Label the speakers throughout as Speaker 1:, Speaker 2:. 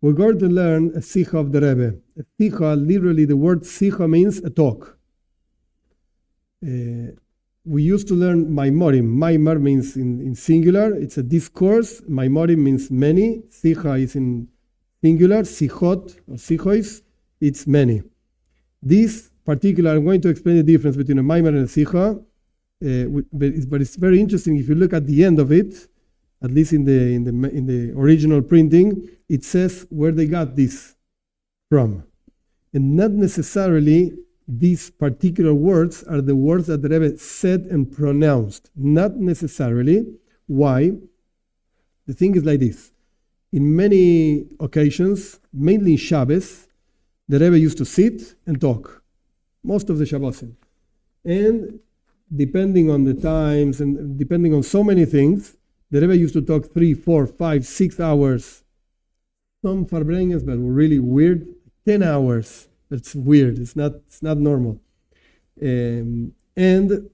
Speaker 1: We're going to learn a Sicha of the Rebbe. A Sicha, literally the word Sicha means a talk. We used to learn Maimorim. Maimar means in singular, it's a discourse. Maimorim means many. Sicha is in singular. Sichot or Sichois, it's many. This particular, I'm going to explain the difference between a Maimar and a Sicha, but it's very interesting if you look at the end of it, at least in the original printing, it says where they got this from. And not necessarily these particular words are the words that the Rebbe said and pronounced. Not necessarily. Why? The thing is like this. In many occasions, mainly Shabbos, the Rebbe used to sit and talk. Most of the Shabbosim. And depending on the times and depending on so many things, the Rebbe used to talk 3, 4, 5, 6 hours. Some Farbrengens, but were really weird, 10 hours. That's weird. It's not normal. And the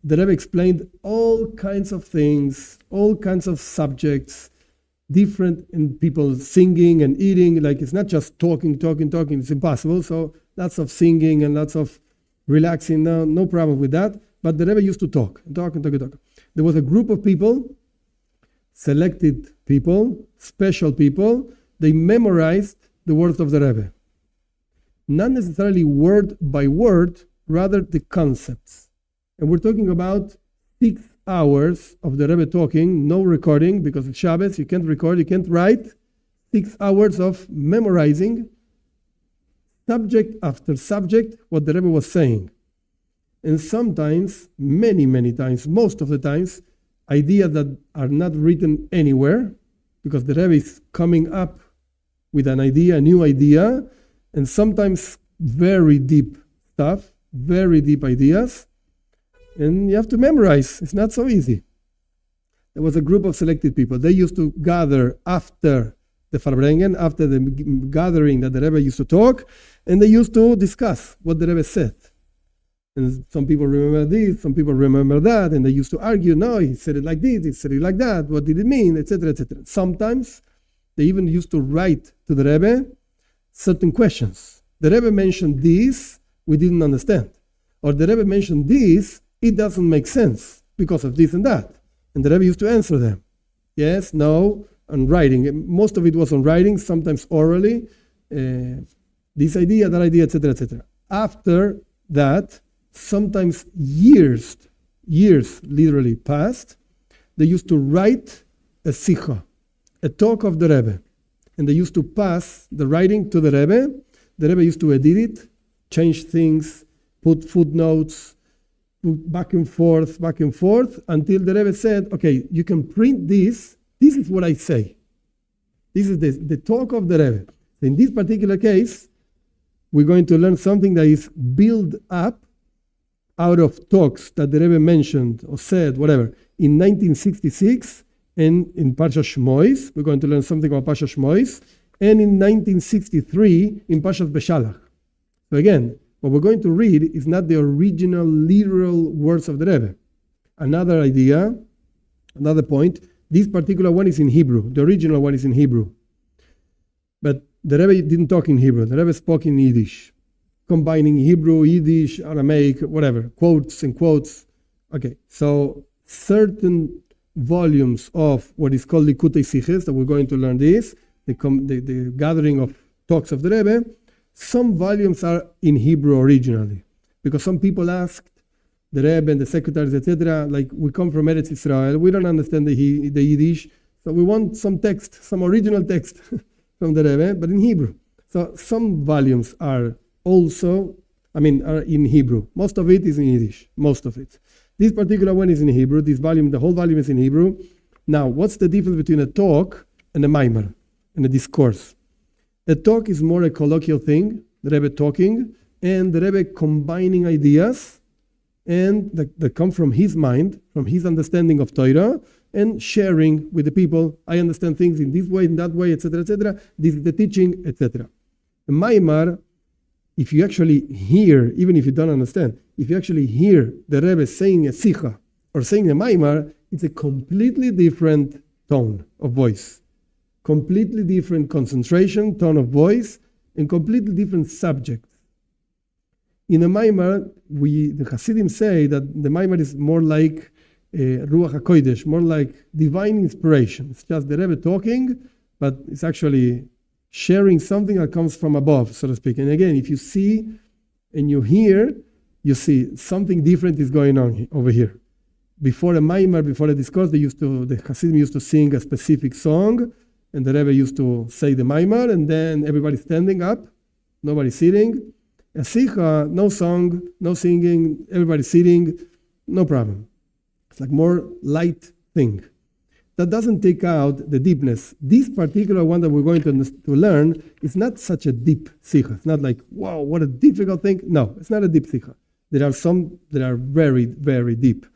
Speaker 1: Rebbe explained all kinds of things, all kinds of subjects, different, and people singing and eating. Like it's not just talking. It's impossible. So lots of singing and lots of relaxing. No problem with that. But the Rebbe used to talk. There was a group of people, selected people, special people. They memorized the words of the Rebbe. Not necessarily word by word, rather the concepts. And we're talking about 6 hours of the Rebbe talking, no recording, because it's Shabbos, you can't record, you can't write. 6 hours of memorizing, subject after subject, what the Rebbe was saying. And sometimes, many times, most of the times, ideas that are not written anywhere, because the Rebbe is coming up with an idea, a new idea, and sometimes very deep stuff, very deep ideas, and you have to memorize. It's not so easy. There was a group of selected people. They used to gather after the Farbrengen, after the gathering that the Rebbe used to talk, and they used to discuss what the Rebbe said. And some people remember this, some people remember that, and they used to argue, no, he said it like this, he said it like that, what did it mean, etc., etc. Sometimes they even used to write to the Rebbe certain questions. The Rebbe mentioned this, we didn't understand. Or the Rebbe mentioned this, it doesn't make sense because of this and that. And the Rebbe used to answer them. Yes, no, on writing. Most of it was on writing, sometimes orally. This idea, that idea, etc., etc. After that, sometimes years literally passed, they used to write a Sicha, a talk of the Rebbe. And they used to pass the writing to the Rebbe. The Rebbe used to edit it, change things, put footnotes, put back and forth, until the Rebbe said, okay, you can print this. This is what I say. This is the talk of the Rebbe. In this particular case, we're going to learn something that is built up out of talks that the Rebbe mentioned or said, whatever, in 1966, and in Parshas Shmois, we're going to learn something about Parshas Shmois, and in 1963 in Parshas Beshalach. So again, what we're going to read is not the original literal words of the Rebbe. Another idea, another point, this particular one is in Hebrew. The original one is in Hebrew. But the Rebbe didn't talk in Hebrew. The Rebbe spoke in Yiddish, combining Hebrew, Yiddish, Aramaic, whatever, quotes and quotes. Okay, so certain volumes of what is called Likutey Sichot, that we're going to learn this, the gathering of talks of the Rebbe, some volumes are in Hebrew originally. Because some people asked the Rebbe and the secretaries, etc., like, we come from Eretz Israel, we don't understand the Yiddish, so we want some text, some original text from the Rebbe, but in Hebrew. So some volumes are also, are in Hebrew. Most of it is in Yiddish, most of it. This particular one is in Hebrew. This volume, the whole volume is in Hebrew. Now, what's the difference between a talk and a maimar, and a discourse? A talk is more a colloquial thing, the Rebbe talking, and the Rebbe combining ideas and that come from his mind, from his understanding of Torah, and sharing with the people. I understand things in this way, in that way, etc., etc. This is the teaching, etc. A maimar, if you actually hear, even if you don't understand, if you actually hear the Rebbe saying a sicha or saying a maimar, it's a completely different tone of voice. completely different concentration, tone of voice, and completely different subject. In a Maimar, the Hasidim say that the Maimar is more like Ruach HaKodesh, more like divine inspiration. It's just the Rebbe talking, but it's actually sharing something that comes from above, so to speak. And again, if you see and you hear, you see something different is going on over here. Before a Maimar, before a discourse, the Hasidim used to sing a specific song, and the Rebbe used to say the Maimar, and then everybody standing up, nobody sitting. A Sicha, no song, no singing, everybody sitting, no problem. It's like more light thing. That doesn't take out the deepness. This particular one that we're going to learn is not such a deep Sicha. It's not like, wow, what a difficult thing. No, it's not a deep Sicha. There are some that are very, very deep.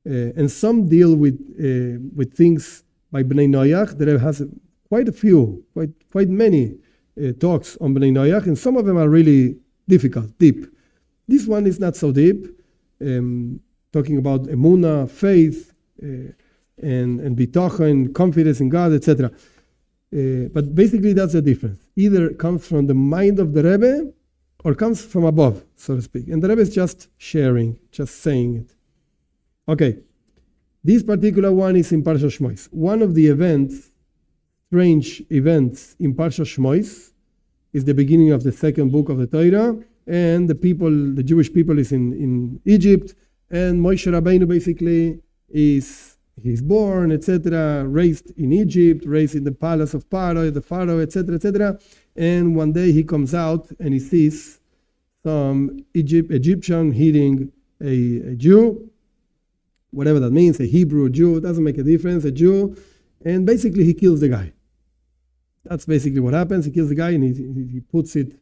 Speaker 1: And some deal with things by Bnei Noach. There has quite a few, quite many talks on Bnei Noach, and some of them are really difficult, deep. This one is not so deep, talking about emunah, faith, and bitachon, confidence in God, etc. But basically that's the difference. Either comes from the mind of the Rebbe or comes from above, so to speak. And the Rebbe is just sharing, just saying it. Okay, this particular one is in Parsha Shmois. One of the strange events in Parsha Shmois is the beginning of the second book of the Torah, and the Jewish people is in Egypt, and Moshe Rabbeinu basically he's born, etc., raised in Egypt, raised in the palace of Pharaoh, etc., etc. And one day he comes out and he sees some Egyptian hitting a Jew, whatever that means, a Hebrew Jew, it doesn't make a difference, a Jew, and basically he kills the guy. That's basically what happens. He kills the guy and he puts it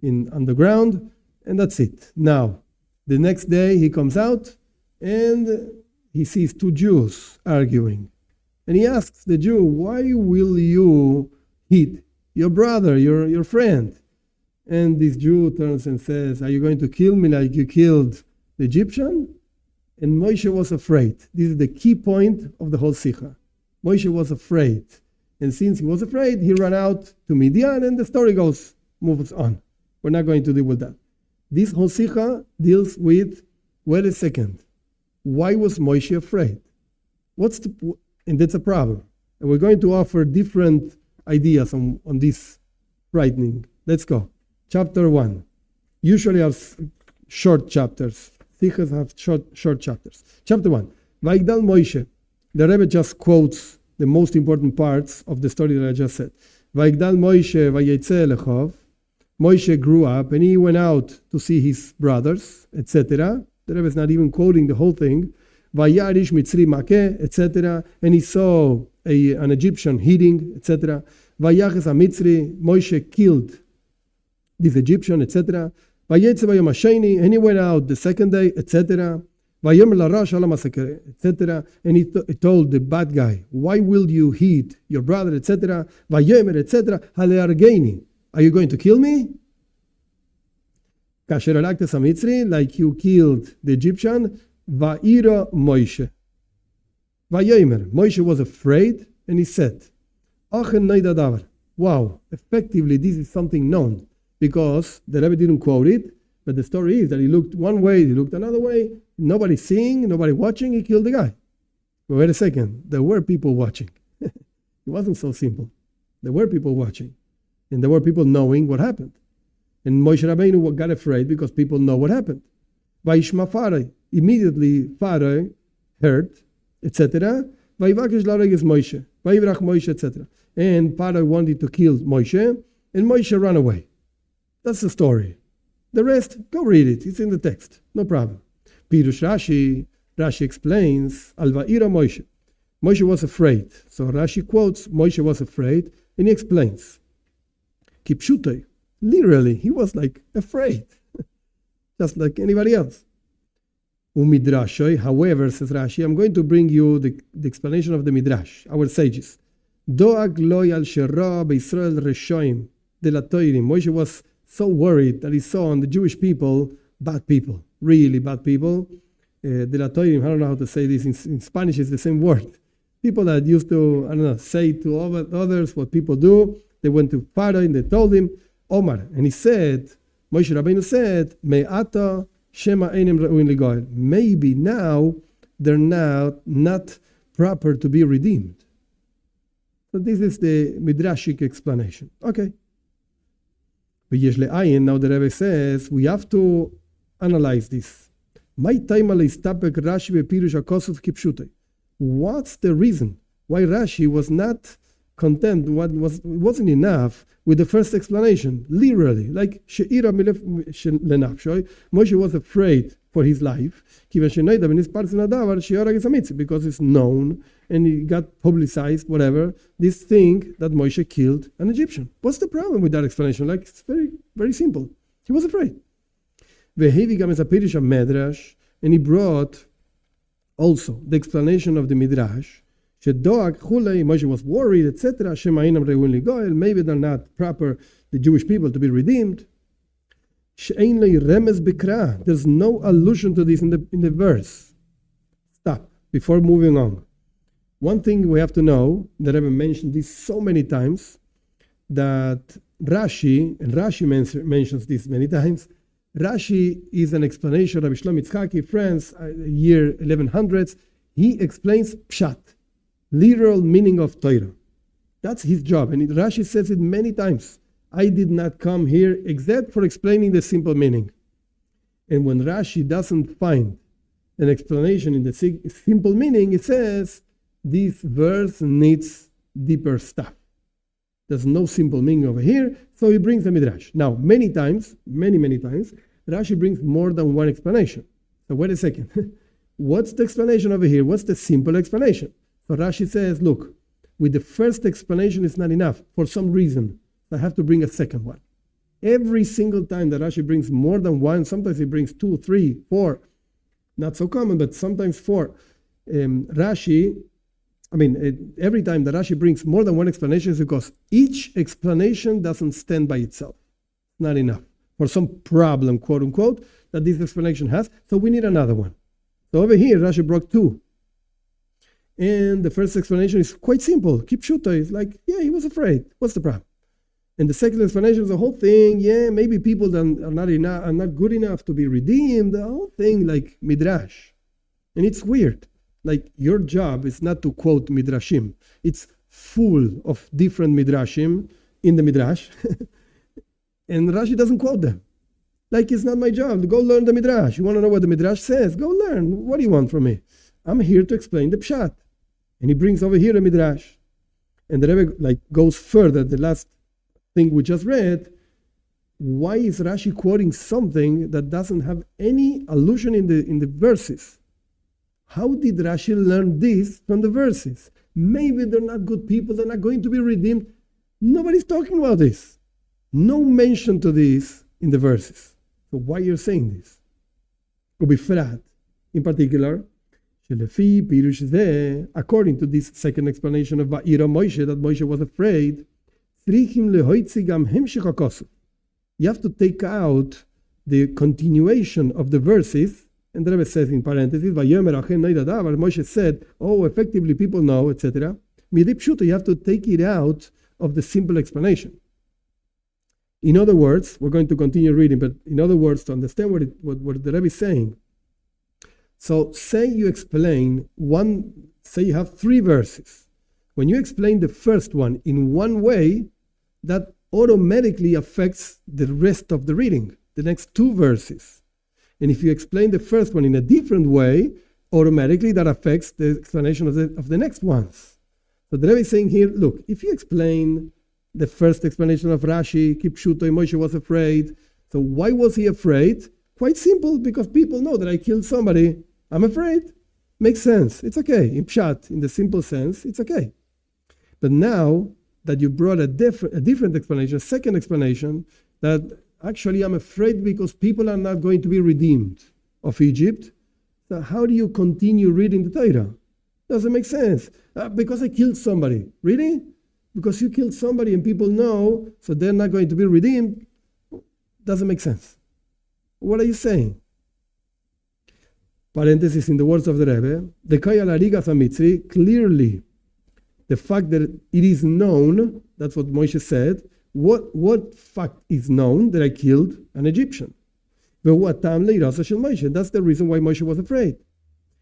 Speaker 1: on the ground, and that's it. Now, the next day he comes out and he sees two Jews arguing. And he asks the Jew, why will you hit your brother, your friend? And this Jew turns and says, are you going to kill me like you killed the Egyptian? And Moshe was afraid. This is the key point of the whole Sicha. Moshe was afraid. And since he was afraid, he ran out to Midian, and the story moves on. We're not going to deal with that. This whole Sicha deals with, wait a second, why was Moshe afraid? And that's a problem. And we're going to offer different ideas on this frightening. Let's go. Chapter 1. Usually are short chapters. Sichas have short chapters. Chapter 1. Vayigdal Moshe. The Rebbe just quotes the most important parts of the story that I just said. Vayigdal Moshe vayetze lechov. Moshe grew up and he went out to see his brothers, etc. The Rebbe is not even quoting the whole thing. Vayarish mitzri makeh, etc. And he saw an Egyptian hitting, etc. Vayaches ha-mitzri. Moshe killed this Egyptian, etc. Vayetze vayom hasheni. And he went out the second day, etc. Vayomer larash ala masaker, etc. And he told the bad guy, why will you hit your brother, etc. Vayomer, etc. Haleargeini. Are you going to kill me? Kasher alaktes ha-mitzri, like you killed the Egyptian. Va'ira Moshe. Vayomer. Moshe was afraid, and he said, Achen noida davar. Wow, effectively this is something known, because the Rebbe didn't quote it, but the story is that he looked one way, he looked another way, nobody seeing, nobody watching, he killed the guy. But wait a second, there were people watching. It wasn't so simple. There were people watching, and there were people knowing what happened. And Moshe Rabbeinu got afraid because people know what happened. Vayishma Pharaoh. Immediately Pharaoh heard, etc. Vayivakesh lareges Moshe. Vayivrach Moshe, etc. And Pharaoh wanted to kill Moshe, and Moshe ran away. That's the story. The rest, go read it. It's in the text. No problem. Pirush Rashi explains, Al va'ira Moshe. Moshe was afraid. So Rashi quotes, Moshe was afraid, and he explains. Kipshutei. Literally, he was like afraid. Just like anybody else. Umidrashoi, however, says Rashi, I'm going to bring you the explanation of the Midrash, our sages. Doag loy al shera beIsrael reshoim de la toirim. Moshe was so worried that he saw on the Jewish people, bad people, really bad people. De la toirim, I don't know how to say this. In Spanish, it's the same word. People that used to, say to others what people do. They went to Pharaoh and they told him, Omar. And he said, Moshe Rabbeinu said, Me'ata shema einem re'uin ligoel. Maybe now they're not proper to be redeemed. So this is the midrashic explanation. Okay. But now the Rebbe says, we have to analyze this. What's the reason why Rashi was not content? Wasn't enough with the first explanation, literally, like Moshe was afraid for his life because it's known and it got publicized, whatever, this thing that Moshe killed an Egyptian. What's the problem with that explanation? Like, it's very, very simple. He was afraid. And he brought also the explanation of the Midrash. Moshe was worried, etc. Maybe they're not proper, the Jewish people, to be redeemed. There's no allusion to this in the verse. Stop, before moving on. One thing we have to know, that I've mentioned this so many times, that Rashi mentions this many times, Rashi is an explanation. Rabbi Shlomo Yitzchaki, France, year 1100s, he explains pshat, literal meaning of Torah. That's his job, and Rashi says it many times. I did not come here except for explaining the simple meaning. And when Rashi doesn't find an explanation in the simple meaning, it says, this verse needs deeper stuff. There's no simple meaning over here, so he brings the Midrash. Now, many times, Rashi brings more than one explanation. So wait a second. What's the explanation over here? What's the simple explanation? So Rashi says, look, with the first explanation it's not enough. For some reason, I have to bring a second one. Every single time that Rashi brings more than one, sometimes he brings 2, 3, 4, not so common, but sometimes 4. Every time that Rashi brings more than one explanation is because each explanation doesn't stand by itself. Not enough. For some problem, quote unquote, that this explanation has, so we need another one. So over here, Rashi brought 2. And the first explanation is quite simple. Kipshuta is like, he was afraid. What's the problem? And the second explanation is the whole thing, maybe people that are not good enough to be redeemed, the whole thing like Midrash. And it's weird. Like, your job is not to quote Midrashim. It's full of different Midrashim in the Midrash. And Rashi doesn't quote them. Like, it's not my job. Go learn the Midrash. You want to know what the Midrash says? Go learn. What do you want from me? I'm here to explain the Pshat. And he brings over here a Midrash. And the Rebbe goes further, the last thing we just read. Why is Rashi quoting something that doesn't have any allusion in the verses? How did Rashi learn this from the verses? Maybe they're not good people, they're not going to be redeemed. Nobody's talking about this. No mention to this in the verses. So why are you saying this? In particular, according to this second explanation of Va'ira Moshe, that Moshe was afraid, you have to take out the continuation of the verses. And the Rebbe says in parentheses, Moshe said, effectively people know, etc. You have to take it out of the simple explanation. In other words, we're going to continue reading, but in other words, to understand what the Rebbe is saying. So say you have 3 verses. When you explain the first one in one way, that automatically affects the rest of the reading, the next 2 verses. And if you explain the first one in a different way, automatically that affects the explanation of the next ones. So the Rebbe is saying here, look, if you explain the first explanation of Rashi, Kipshuto, Moshe was afraid. So why was he afraid? Quite simple, because people know that I killed somebody. I'm afraid. Makes sense. It's okay. In Pshat, in the simple sense, it's okay. But now that you brought a different explanation, a second explanation, that actually I'm afraid because people are not going to be redeemed of Egypt. So how do you continue reading the Torah? Doesn't make sense. Because I killed somebody. Really? Because you killed somebody and people know, so they're not going to be redeemed. Doesn't make sense. What are you saying? Parenthesis in the words of the Rebbe, the Kayal Arigas HaMitzri, clearly The fact that it is known, that's what Moshe said. What fact is known? That I killed an Egyptian. That's the reason why Moshe was afraid.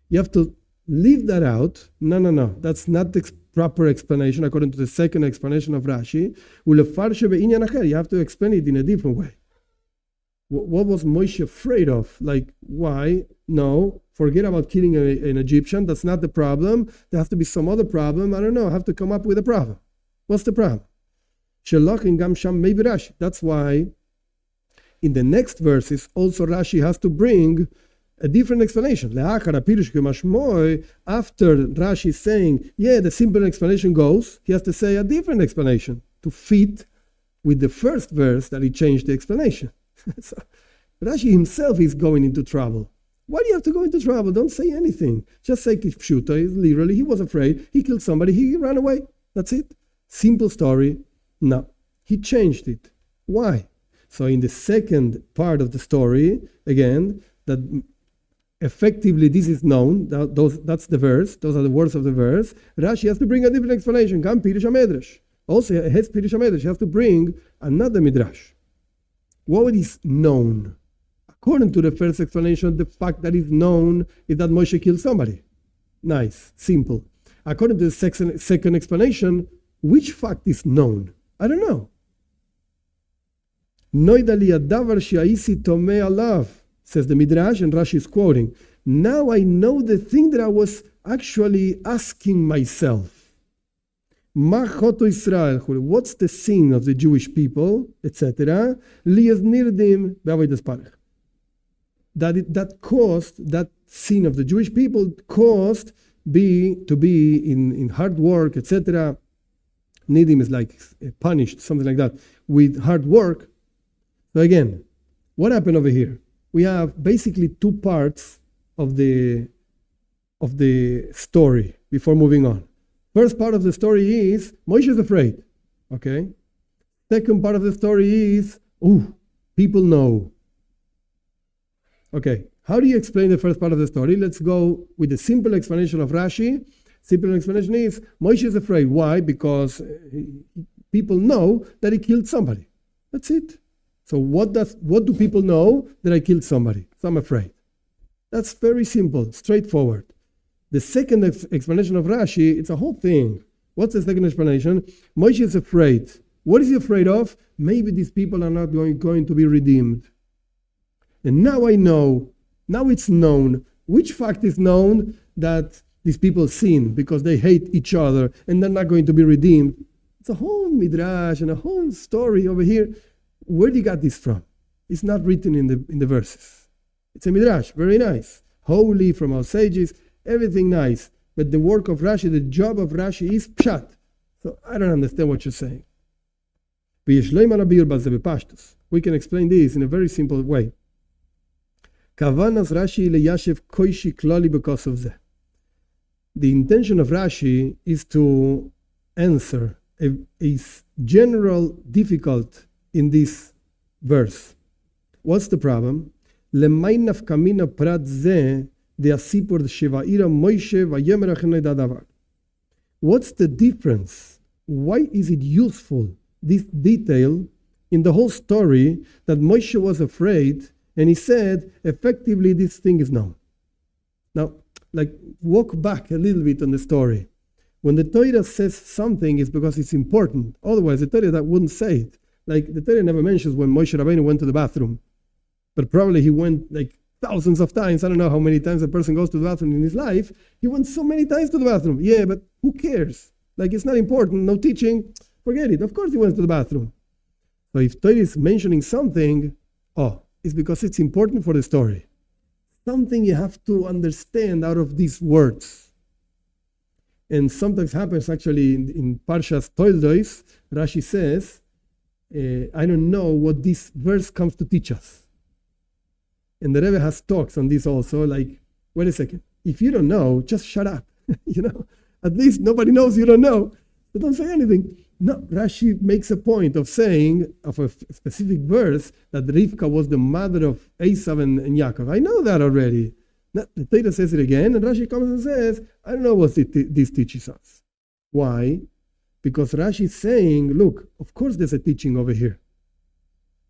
Speaker 1: You have to leave that out. No. That's not the proper explanation according to the second explanation of Rashi. You have to explain it in a different way. What was Moshe afraid of? Like, why? No, forget about killing an Egyptian. That's not the problem. There has to be some other problem. I don't know. I have to come up with a problem. What's the problem? That's why in the next verses, also Rashi has to bring a different explanation. After Rashi is saying, the simple explanation goes, he has to say a different explanation to fit with the first verse that he changed the explanation. So Rashi himself is going into trouble. Why do you have to go into trouble? Don't say anything. Just say Kipshuta. Literally, he was afraid. He killed somebody. He ran away. That's it. Simple story. No. He changed it. Why? So in the second part of the story, again, that effectively this is known, that's the verse, those are the words of the verse, Rashi has to bring a different explanation. Gam Pirush HaMedrash. Also, has Pirush HaMedrash, you have to bring another midrash. What is known? According to the first explanation, the fact that is known is that Moshe killed somebody. Nice, simple. According to the second explanation, which fact is known? I don't know. Noidali adavar shi'aisi tomei alav, says the Midrash, and Rashi is quoting. Now I know the thing that I was actually asking myself. Machoto Israel, what's the sin of the Jewish people, etc. Lias nirdim be'avodas parech. That caused, that sin of the Jewish people caused to be in hard work, etc. Nidim is like punished, something like that, with hard work. So again, what happened over here? We have basically two parts of the story before moving on. First part of the story is Moshe is afraid. Okay. Second part of the story is, people know. Okay. How do you explain the first part of the story? Let's go with the simple explanation of Rashi. Simple explanation is Moshe is afraid. Why? Because people know that he killed somebody. That's it. So what do people know? That I killed somebody. So I'm afraid. That's very simple, straightforward. The second explanation of Rashi, it's a whole thing. What's the second explanation? Moshe is afraid. What is he afraid of? Maybe these people are not going to be redeemed. And now I know, now it's known. Which fact is known? That these people sin because they hate each other and they're not going to be redeemed. It's a whole midrash and a whole story over here. Where do you got this from? It's not written in the verses. It's a midrash, very nice. Holy from our sages, everything nice. But the work of Rashi, the job of Rashi is pshat. So I don't understand what you're saying. We can explain this in a very simple way. Kavanas Rashi leyashev koishi klali because of that. The intention of Rashi is to answer a general difficult in this verse. What's the problem? Lemainaf kamina prat ze de asipur shevaira Moshe vayemer achenei dadavar. What's the difference? Why is it useful, this detail in the whole story, that Moshe was afraid and he said, effectively, this thing is known. Now, walk back a little bit on the story. When the Torah says something, it's because it's important. Otherwise, the Torah that wouldn't say it. Like the Torah never mentions when Moshe Rabbeinu went to the bathroom, but probably he went thousands of times. I don't know how many times a person goes to the bathroom in his life. He went so many times to the bathroom. Yeah, but who cares? It's not important. No teaching. Forget it. Of course he went to the bathroom. So if Torah is mentioning something, it's because it's important for the story. Something you have to understand out of these words. And sometimes happens actually in Parshas Toldos, Rashi says, I don't know what this verse comes to teach us. And the Rebbe has talks on this also, wait a second, if you don't know, just shut up. At least nobody knows you don't know, so don't say anything. No, Rashi makes a point of saying, of a specific verse, that Rivka was the mother of Esav and Yaakov. I know that already. The Torah says it again, and Rashi comes and says, I don't know what this teaches us. Why? Because Rashi is saying, look, of course there's a teaching over here.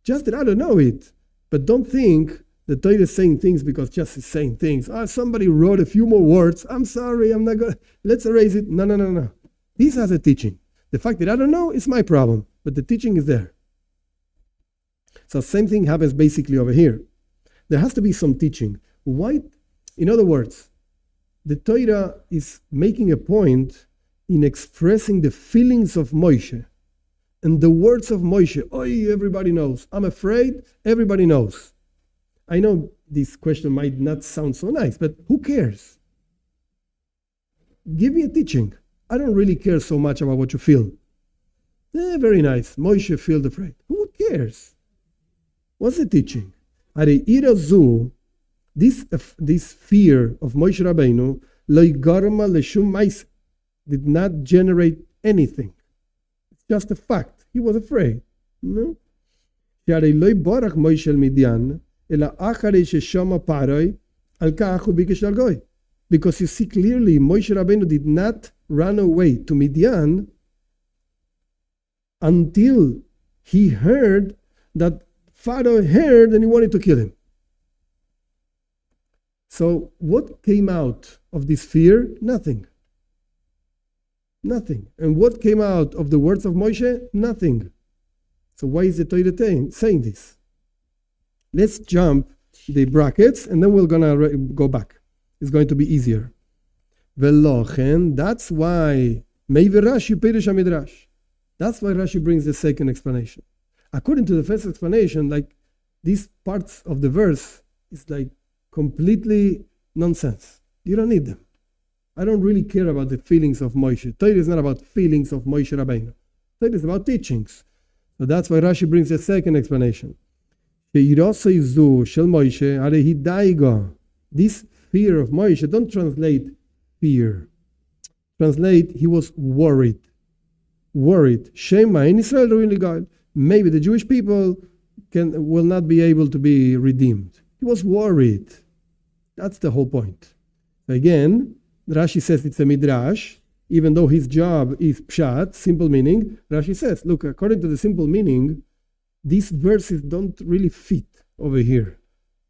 Speaker 1: Just that I don't know it. But don't think the Torah is saying things because just is saying things. Somebody wrote a few more words. I'm sorry, I'm not going to, let's erase it. No. This has a teaching. The fact that I don't know is my problem, but the teaching is there. So same thing happens basically over here. There has to be some teaching. Why? In other words, the Torah is making a point in expressing the feelings of Moshe and the words of Moshe. Everybody knows. I'm afraid everybody knows. I know this question might not sound so nice, but who cares? Give me a teaching. I don't really care so much about what you feel. Very nice. Moshe feels afraid. Who cares? What's the teaching? This fear of Moshe Rabbeinu did not generate anything. It's just a fact. He was afraid. No? Because you see clearly, Moshe Rabbeinu did not run away to Midian until he heard that Pharaoh heard and he wanted to kill him. So what came out of this fear? Nothing. And what came out of the words of Moshe? Nothing. So why is the Torah saying this? Let's jump the brackets and then we're going to go back. It's going to be easier. Velochen, that's why Rashi Perish Midrash. That's why Rashi brings the second explanation. According to the first explanation, like these parts of the verse is like completely nonsense. You don't need them. I don't really care about the feelings of Moshe. Torah is not about feelings of Moshe Rabbeinu. Torah is about teachings. So that's why Rashi brings the second explanation. This fear of Moshe, don't translate fear. Translate, he was worried. Shema in Israel really God. Maybe the Jewish people will not be able to be redeemed. He was worried. That's the whole point. Again, Rashi says it's a midrash, even though his job is pshat, simple meaning. Rashi says, look, according to the simple meaning, these verses don't really fit over here.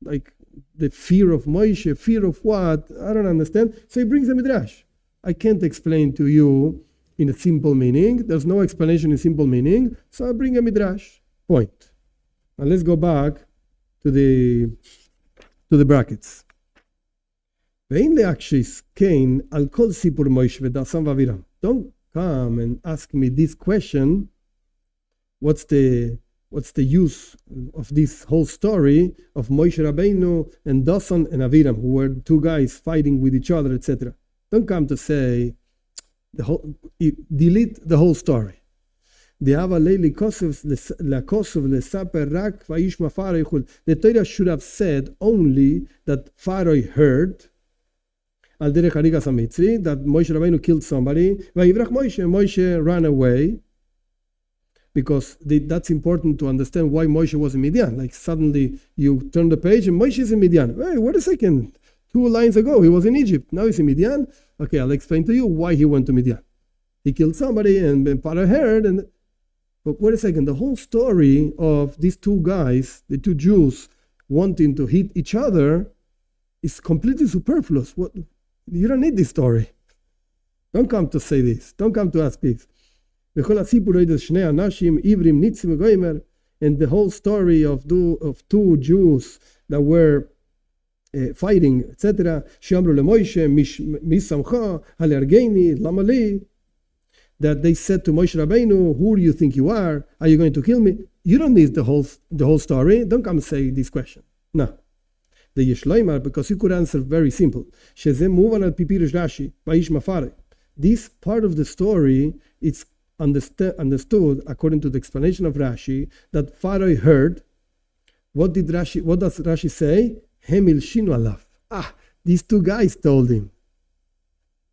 Speaker 1: Like the fear of Moshe, fear of what? I don't understand. So he brings a midrash. I can't explain to you in a simple meaning. There's no explanation in simple meaning. So I bring a midrash. Point. Now let's go back to the brackets. Don't come and ask me this question. What's the use of this whole story of Moshe Rabbeinu and Dasan and Aviram, who were two guys fighting with each other, etc. Don't come to say delete the whole story. The Torah should have said only that Pharaoh heard that Moshe Rabbeinu killed somebody. Moshe ran away. Because that's important to understand why Moshe was in Midian. Like suddenly you turn the page and Moshe is in Midian. Hey, wait a second. 2 lines ago he was in Egypt. Now he's in Midian. Okay, I'll explain to you why he went to Midian. He killed somebody and Pharaoh heard. But wait a second. The whole story of these two guys, the two Jews, wanting to hit each other is completely superfluous. You don't need this story. Don't come to say this. Don't come to ask this. And the whole story of 2 Jews that were fighting, etc. That they said to Moshe Rabbeinu, who do you think you are? Are you going to kill me? You don't need the whole story. Don't come and say this question. No. The Yeshloimar, because you could answer very simple. This part of the story, it's understood according to the explanation of Rashi that Pharaoh heard. What does Rashi say? Hemil shinu alav. These 2 guys told him.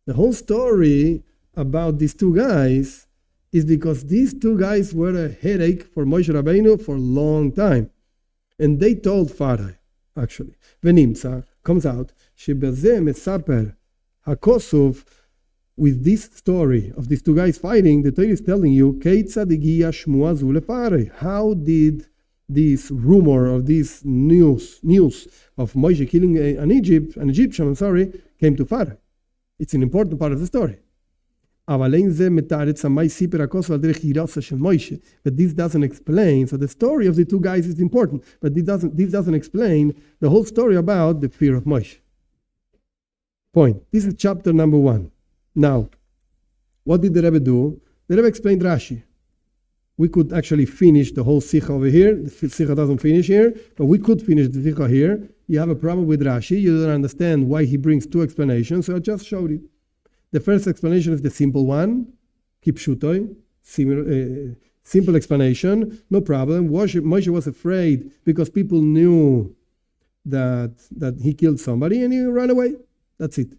Speaker 1: The whole story about these 2 guys is because these 2 guys were a headache for Moshe Rabbeinu for a long time, and they told Pharaoh. Actually, Venimtza comes out. Shebazeh mesaper hakosuf with this story of these two guys fighting, the Torah is telling you, how did this rumor of this news of Moshe killing an Egyptian, came to Pharaoh? It's an important part of the story. But this doesn't explain. So the story of the two guys is important, but this doesn't explain the whole story about the fear of Moshe. Point. This is chapter number 1. Now, what did the Rebbe do? The Rebbe explained Rashi. We could actually finish the whole Sicha over here. The Sicha doesn't finish here, but we could finish the Sicha here. You have a problem with Rashi. You don't understand why he brings two explanations, so I just showed it. The first explanation is the simple one, kipshutoi, simple explanation, no problem. Moshe was afraid because people knew that he killed somebody and he ran away. That's it.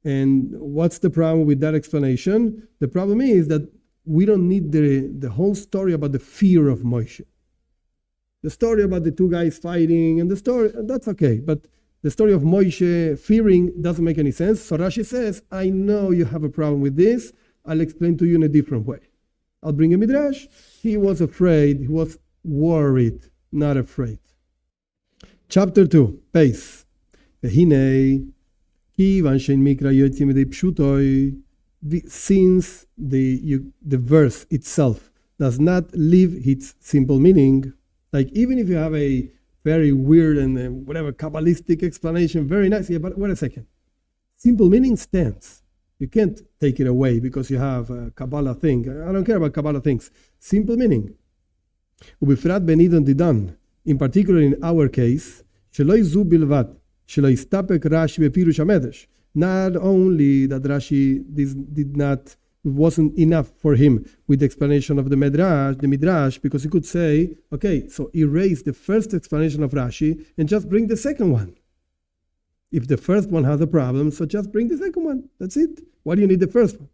Speaker 1: And what's the problem with that explanation? The problem is that we don't need the whole story about the fear of Moshe. The story about the two guys fighting and the story, that's okay. But the story of Moshe fearing doesn't make any sense. So Rashi says, I know you have a problem with this. I'll explain to you in a different way. I'll bring a midrash. He was afraid. He was worried, not afraid. Chapter 2, base. Since the verse itself does not leave its simple meaning, like even if you have a very weird and whatever Kabbalistic explanation, very nice, yeah, but wait a second. Simple meaning stands. You can't take it away because you have a Kabbalah thing. I don't care about Kabbalah things. Simple meaning. In particular in our case, not only that Rashi wasn't enough for him with the explanation of the Midrash, because he could say, okay, so erase the first explanation of Rashi and just bring the second one. If the first one has a problem, so just bring the second one. That's it. Why do you need the first one?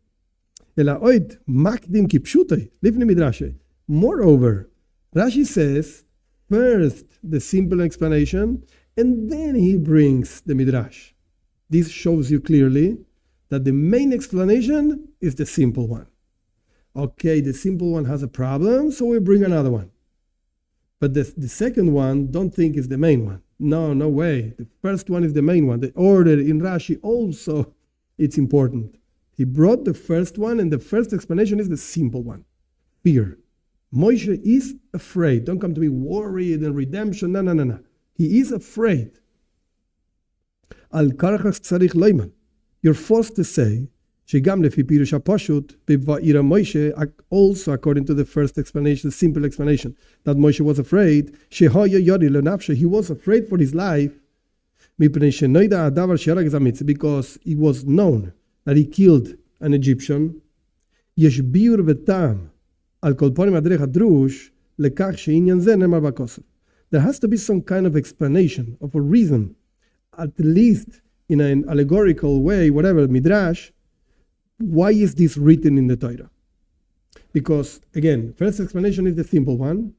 Speaker 1: Moreover, Rashi says, first the simple explanation, and then he brings the Midrash. This shows you clearly that the main explanation is the simple one. Okay, the simple one has a problem, so we bring another one. But the second one, don't think is the main one. No way. The first one is the main one. The order in Rashi also, it's important. He brought the first one, and the first explanation is the simple one. Fear. Moshe is afraid. Don't come to me worried and redemption. No. He is afraid. You're forced to say, also according to the first explanation, the simple explanation, that Moshe was afraid, he was afraid for his life, because it was known that he killed an Egyptian. There has to be some kind of explanation of a reason, at least in an allegorical way, whatever, midrash, why is this written in the Torah? Because, again, first explanation is the simple one,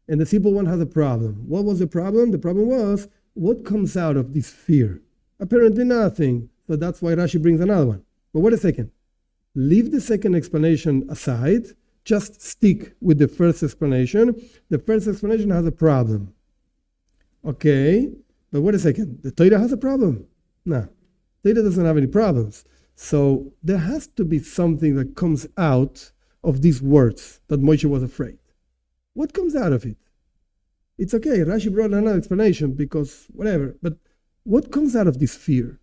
Speaker 1: and the simple one has a problem. What was the problem? The problem was, what comes out of this fear? Apparently nothing, so that's why Rashi brings another one. But wait a second. Leave the second explanation aside, just stick with the first explanation. The first explanation has a problem. Okay, but wait a second. The Torah has a problem. No, Torah doesn't have any problems. So there has to be something that comes out of these words that Moshe was afraid. What comes out of it? It's okay. Rashi brought another explanation because whatever. But what comes out of this fear?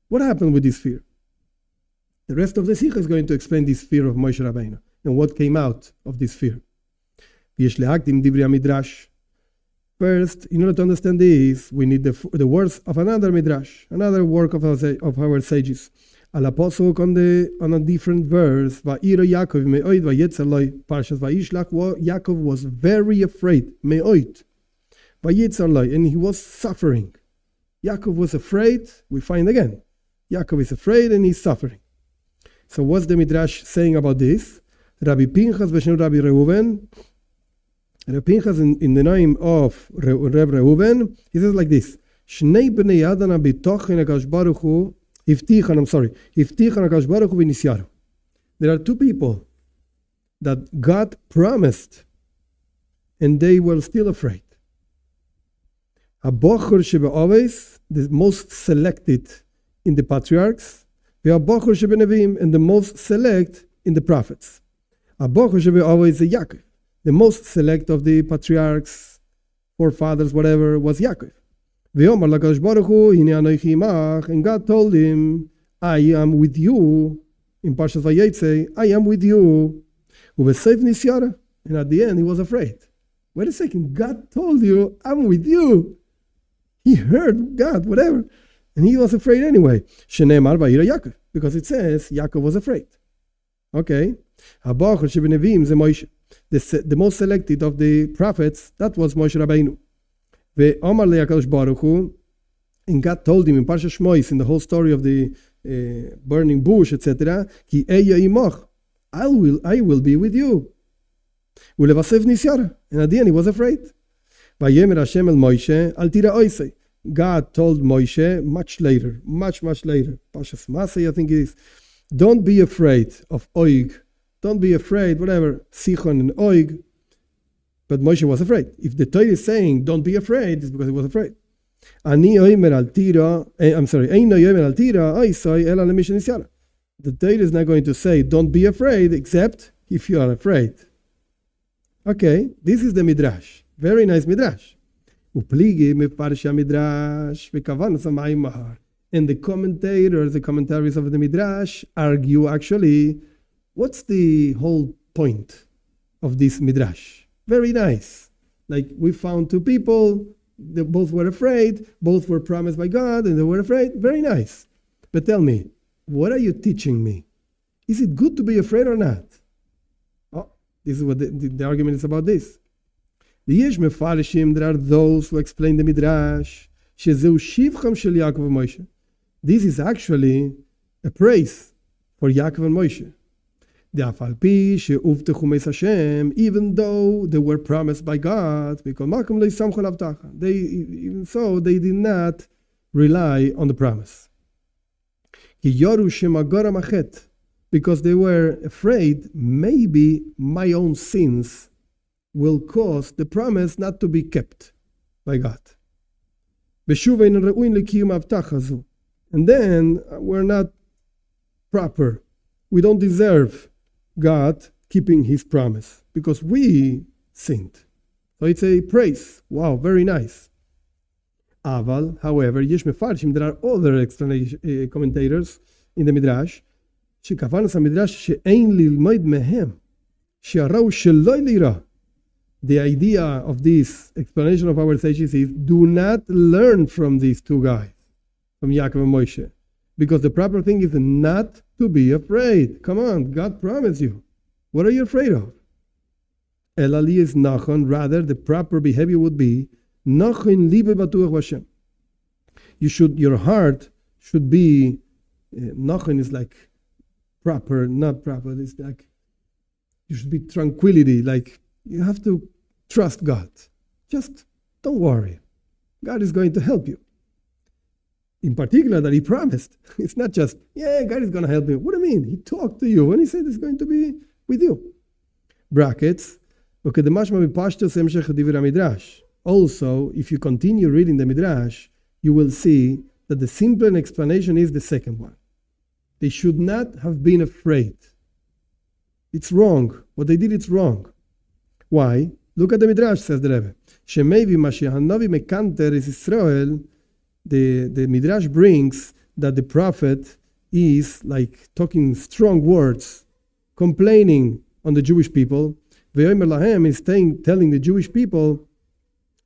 Speaker 1: What happened with this fear? The rest of the Sikha is going to explain this fear of Moshe Rabbeinu and what came out of this fear. First, in order to understand this, we need the words of another midrash, another work of our sages. Al apostle on a different verse, Va'ira Yaakov me'oid va'yetzaloi, Parshas Vayishlach, Yaakov was very afraid, me'oid, va'yetzaloi, and he was suffering. Yaakov was afraid, we find again. Yaakov is afraid and he's suffering. So what's the midrash saying about this? Rabbi Pinchas v'shenu Rabbi Reuven, Rabbi Pinchas in the name of Reb Reuven, he says like this: Shnei bnei Adana b'tochen HaKadosh Baruch Hu There are two people that God promised and they were still afraid. The most selected in the patriarchs, and the most select in the prophets. The most select of the patriarchs, forefathers, whatever, was Yaakov. And God told him, I am with you. In Parshas Vayetze, I am with you. And at the end, he was afraid. Wait a second, God told you, I'm with you. He heard God, whatever. And he was afraid anyway. Because it says, Yaakov was afraid. Okay. The most selected of the prophets, that was Moshe Rabbeinu. And God told him in Parshas Shmois, in the whole story of the burning bush, etc., I will be with you. And at the end he was afraid. God told Moshe much later, much later, Parshas Masay, I think it is, don't be afraid of Oig. Don't be afraid, whatever, Sichon and Oig. But Moshe was afraid. If the Torah is saying don't be afraid, it's because he was afraid. The Torah is not going to say don't be afraid except if you are afraid. Okay, this is the Midrash. Very nice Midrash. And the commentaries of the Midrash argue actually, what's the whole point of this Midrash? Very nice. Like we found two people, they both were afraid, both were promised by God, and they were afraid. Very nice. But tell me, what are you teaching me? Is it good to be afraid or not? Oh, this is what the argument is about this. There are those who explain the Midrash. This is actually a praise for Yaakov and Moshe. Even though they were promised by God, even so they did not rely on the promise. Because they were afraid maybe my own sins will cause the promise not to be kept by God. And then we're not proper. We don't deserve God keeping his promise because we sinned. So it's a praise. Wow, very nice. Aval, however, there are other commentators in the Midrash. The idea of this explanation of our sages is do not learn from these two guys, from Yaakov and Moshe, because the proper thing is not to be afraid. Come on, God promised you. What are you afraid of? Elali is nachon. Rather, the proper behavior would be nachon libe batuach Hashem. Your heart should be nachon is like proper, not proper. It's like you should be tranquility. Like you have to trust God. Just don't worry. God is going to help you. In particular, that he promised. It's not just, God is going to help me. What do you mean? He talked to you and he said he's going to be with you. Brackets. Also, if you continue reading the Midrash, you will see that the simple explanation is the second one. They should not have been afraid. It's wrong. What they did, it's wrong. Why? Look at the Midrash, says the Rebbe. Shemevi Mashiachanovi Mekanter is Israel. The Midrash brings that the prophet is like talking strong words, complaining on the Jewish people. Ve'omer lahem is telling the Jewish people,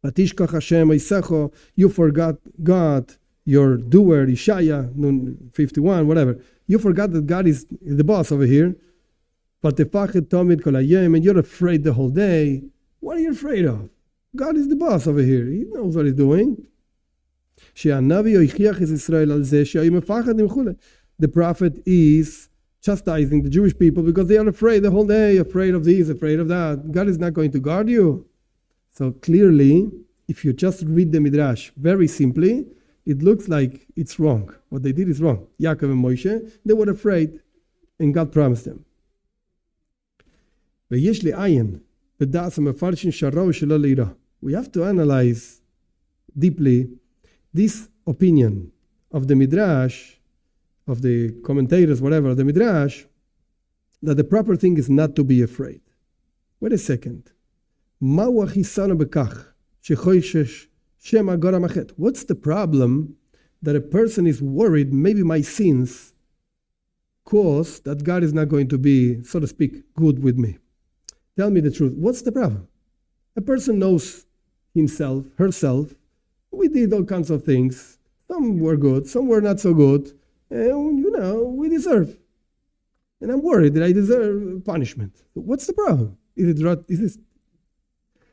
Speaker 1: Atishkach Hashem Eisecho, you forgot God, your doer, Ishaya, 51, whatever. You forgot that God is the boss over here. And you're afraid the whole day. What are you afraid of? God is the boss over here. He knows what he's doing. The prophet is chastising the Jewish people because they are afraid the whole day, afraid of this, afraid of that. God is not going to guard you. So clearly, if you just read the Midrash very simply, it looks like it's wrong. What they did is wrong. Yaakov and Moshe, they were afraid, and God promised them. We have to analyze deeply this opinion of the Midrash, of the commentators, whatever, the Midrash, that the proper thing is not to be afraid. Wait a second. What's the problem that a person is worried maybe my sins cause that God is not going to be, so to speak, good with me? Tell me the truth. What's the problem? A person knows himself, herself. We did all kinds of things. Some were good, some were not so good. And, we deserve. And I'm worried that I deserve punishment. What's the problem? Is it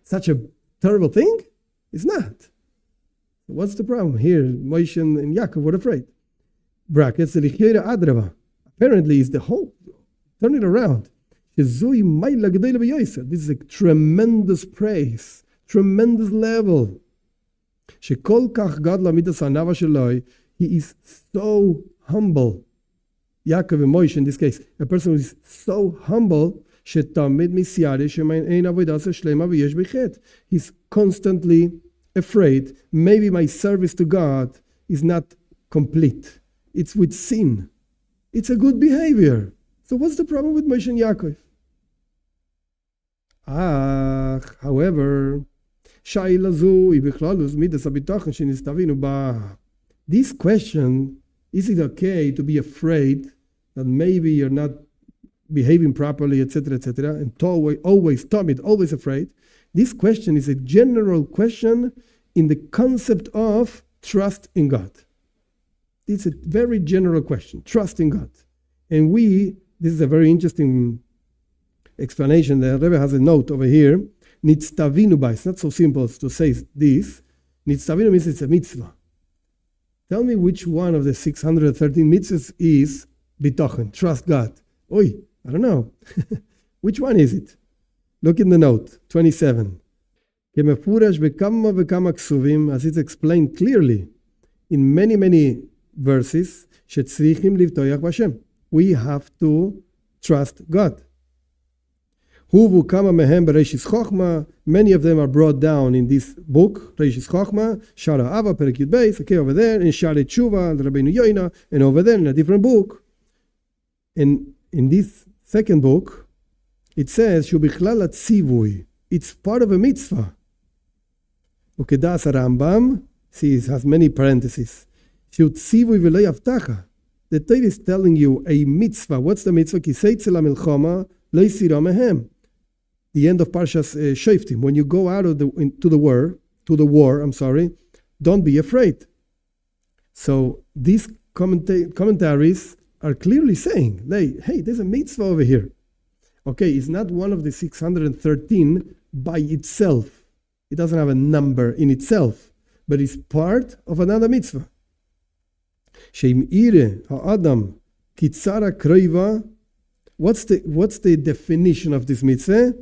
Speaker 1: such a terrible thing? It's not. What's the problem? Here, Moshe and Yaakov were afraid. Brackets, apparently is the whole, turn it around. This is a tremendous praise, tremendous level. He is so humble. Yaakov and Moshe in this case, a person who is so humble, he's constantly afraid. Maybe my service to God is not complete. It's with sin. It's a good behavior. So what's the problem with Moshe and Yaakov? However, this question, is it okay to be afraid that maybe you're not behaving properly, etc., and always afraid? This question is a general question in the concept of trust in God. It's a very general question, trust in God. And this is a very interesting explanation. The Rebbe has a note over here. Nitztavinu ba. It's not so simple to say this. Nitztavinu means it's a mitzvah. Tell me which one of the 613 mitzvahs is bitochen, trust God. I don't know. Which one is it? Look in the note, 27. As it's explained clearly in many, many verses, we have to trust God. Many of them are brought down in this book, Reishis Chochma, Shara Ava, Perek Yud Beis, okay, over there, and Shara Tshuva, the Rabbeinu Yoina, and over there in a different book. And in this second book, it says, Shubichlal Tzivui. It's part of a mitzvah. Ukedas Rambam, see, it has many parentheses. Shutzivui v'lo yavtacha. The Torah is telling you a mitzvah. What's the mitzvah? Kisei tzela milchama lo yisira mehem. The end of Parshas Shoftim. When you go out of to the war, don't be afraid. So these commentaries are clearly saying, hey, there's a mitzvah over here. Okay, it's not one of the 613 by itself. It doesn't have a number in itself, but it's part of another mitzvah. Sheim ire ha'adam kitzara kroiva. What's the definition of this mitzvah?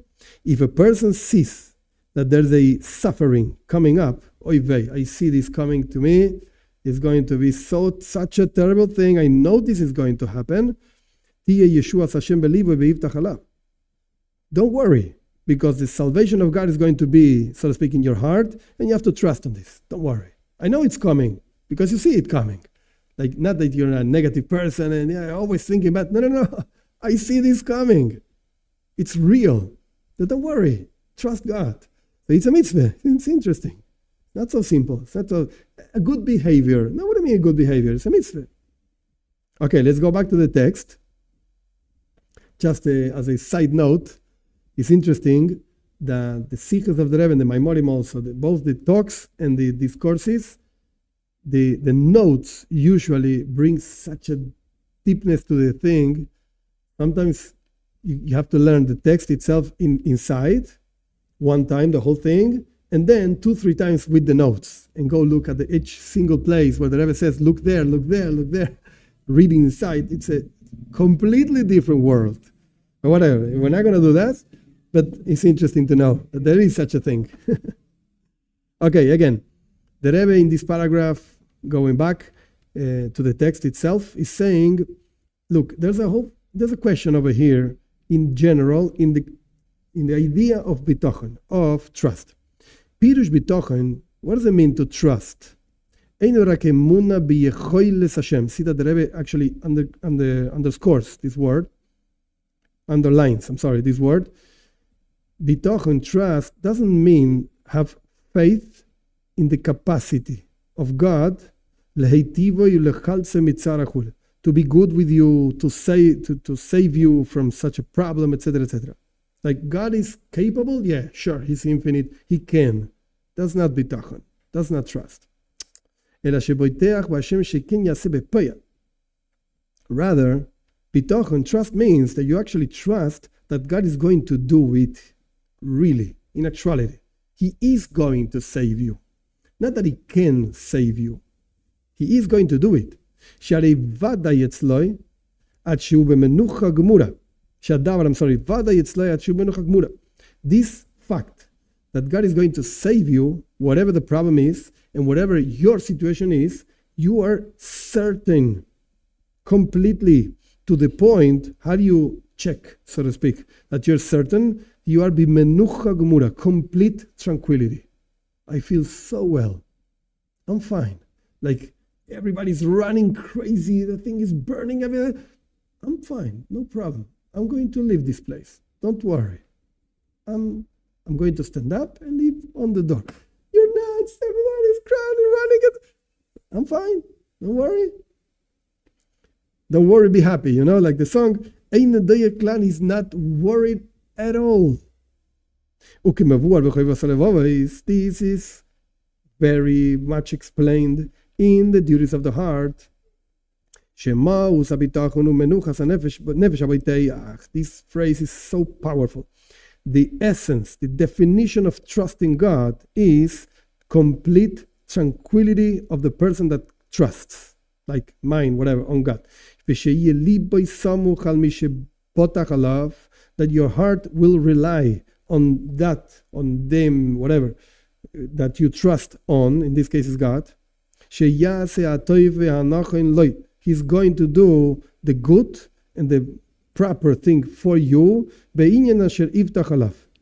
Speaker 1: If a person sees that there's a suffering coming up, oy vey, I see this coming to me, it's going to be such a terrible thing, I know this is going to happen. Don't worry, because the salvation of God is going to be, so to speak, in your heart, and you have to trust on this. Don't worry. I know it's coming, because you see it coming. Like, not that you're a negative person and always thinking about, no. I see this coming. It's real. So don't worry. Trust God. So it's a mitzvah. It's interesting. Not so simple. It's not a good behavior. No, what do you mean a good behavior? It's a mitzvah. Okay, let's go back to the text. Just as a side note, it's interesting that the Sichot of the Rebbe and the Maimorim also, both the talks and the discourses, the notes usually bring such a deepness to the thing. Sometimes you have to learn the text itself inside, one time, the whole thing, and then 2-3 times with the notes, and go look at each single place where the Rebbe says, look there, look there, look there. Reading inside, it's a completely different world. But whatever, we're not going to do that, but it's interesting to know that there is such a thing. Okay, again, the Rebbe in this paragraph going back to the text itself, is saying, look, there's a question over here in general in the idea of bitochen, of trust. Pirush bitochen, what does it mean to trust? See that the Rebbe actually underscores this word, underlines, this word. Bitochen, trust, doesn't mean have faith in the capacity of God to be good with you, to save you from such a problem, etc., etc. Like God is capable, yeah, sure, He's infinite, He can. That's not bitachon, that's not trust. Rather, bitachon, trust means that you actually trust that God is going to do it really, in actuality. He is going to save you. Not that He can save you. He is going to do it. This fact that God is going to save you, whatever the problem is, and whatever your situation is, you are certain, completely, to the point, how do you check, so to speak, that you're certain? You are bimenucha gemura, complete tranquility. I feel so well. I'm fine. Like everybody's running crazy, the thing is burning everywhere. I'm fine, no problem. I'm going to leave this place. Don't worry. I'm going to stand up and leave on the door. You're nuts, everybody's crying and running. I'm fine, don't worry. Don't worry, be happy. Like the song, Clan is not worried at all. This is very much explained in the duties of the heart. This phrase is so powerful. The essence, the definition of trusting God is complete tranquility of the person that trusts, like mine, whatever, on God. That your heart will rely on that, on them, whatever, that you trust on, in this case is God. He's going to do the good and the proper thing for you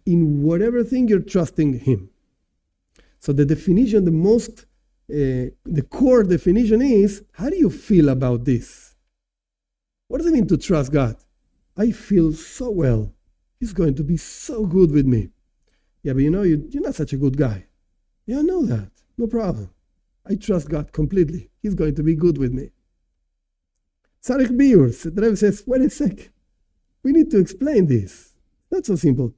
Speaker 1: in whatever thing you're trusting Him. So the definition, the core definition is, how do you feel about this? What does it mean to trust God? I feel so well. He's going to be so good with me. Yeah, but you're not such a good guy. Yeah, I know that. No problem. I trust God completely. He's going to be good with me. Tzarich biur. The Rebbe says, wait a sec. We need to explain this. Not so simple.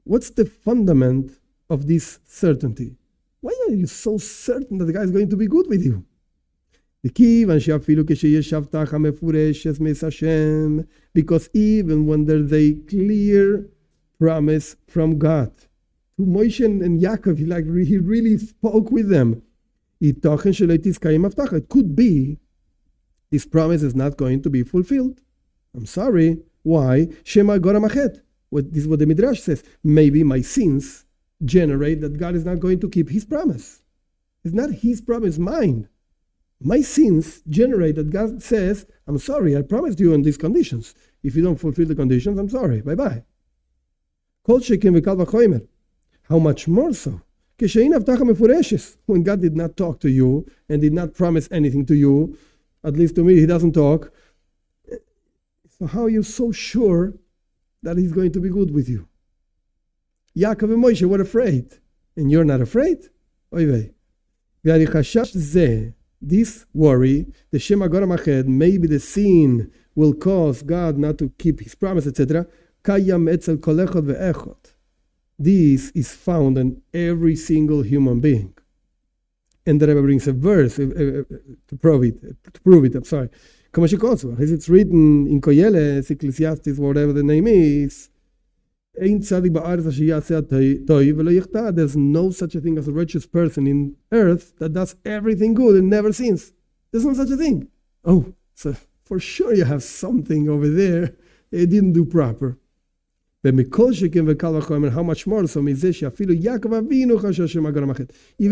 Speaker 1: What's the fundament of this certainty? Why are you so certain that the guy is going to be good with you? Because even when there's a clear promise from God, to Moshe and Yaakov, he really spoke with them. It could be this promise is not going to be fulfilled. I'm sorry. Why? Shema Goram Achet. This is what the Midrash says. Maybe my sins generate that God is not going to keep His promise. It's not His promise, mine. My sins generate that God says, I'm sorry, I promised you on these conditions. If you don't fulfill the conditions, I'm sorry. Bye-bye. How much more so? When God did not talk to you and did not promise anything to you, at least to me, He doesn't talk. So how are you so sure that He's going to be good with you? Yaakov and Moshe were afraid, and you're not afraid? Oy vey. This worry, the Shema Goram Ached, maybe the sin will cause God not to keep His promise, etc. Kayam etzel kol echad ve'echad. This is found in every single human being. And the Rebbe brings a verse to prove it. I'm sorry. As it's written in Koyeles, Ecclesiastes, whatever the name is, there's no such a thing as a righteous person in earth that does everything good and never sins. There's no such a thing. Oh, so for sure you have something over there you didn't do proper. How much more so? Even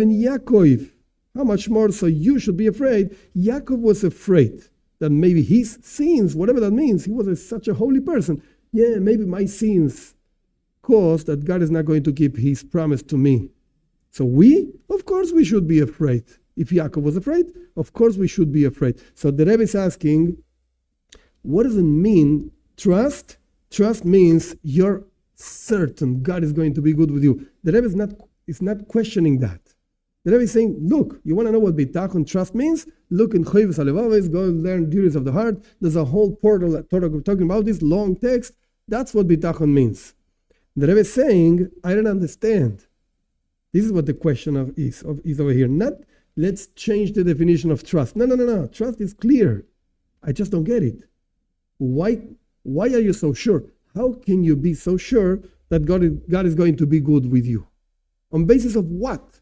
Speaker 1: Yaakov, how much more so you should be afraid? Yaakov was afraid that maybe his sins, whatever that means, he was such a holy person. Yeah, maybe my sins cause that God is not going to keep his promise to me. So of course we should be afraid. If Yaakov was afraid, of course we should be afraid. So the Rebbe is asking, what does it mean, trust? Trust means you're certain God is going to be good with you. The Rebbe is not questioning that. The Rebbe is saying, look, you want to know what bitachon trust means? Look in Choyves Alevaves, go learn duties of the heart. There's a whole portal that Torah talking about this long text. That's what bitachon means. The Rebbe is saying, I don't understand. This is what the question is over here. Not let's change the definition of trust. No. Trust is clear. I just don't get it. Why are you so sure? How can you be so sure that God is going to be good with you? On basis of what?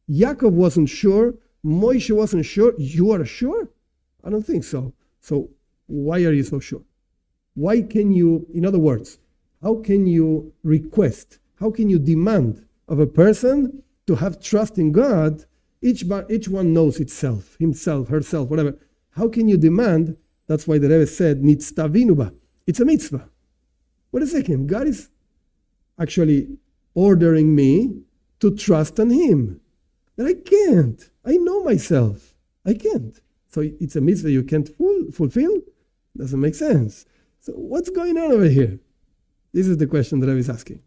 Speaker 1: Yaakov wasn't sure. Moshe wasn't sure. You are sure? I don't think so. So why are you so sure? Why can you, in other words, how can you request, how can you demand of a person to have trust in God? Each one knows itself, himself, herself, whatever. How can you demand? That's why the Rebbe said, Nitztavinuba. It's a mitzvah. Wait a second. God is actually ordering me to trust in him. But I can't. I know myself. I can't. So it's a mitzvah you can't fulfill? Doesn't make sense. So what's going on over here? This is the question that I was asking.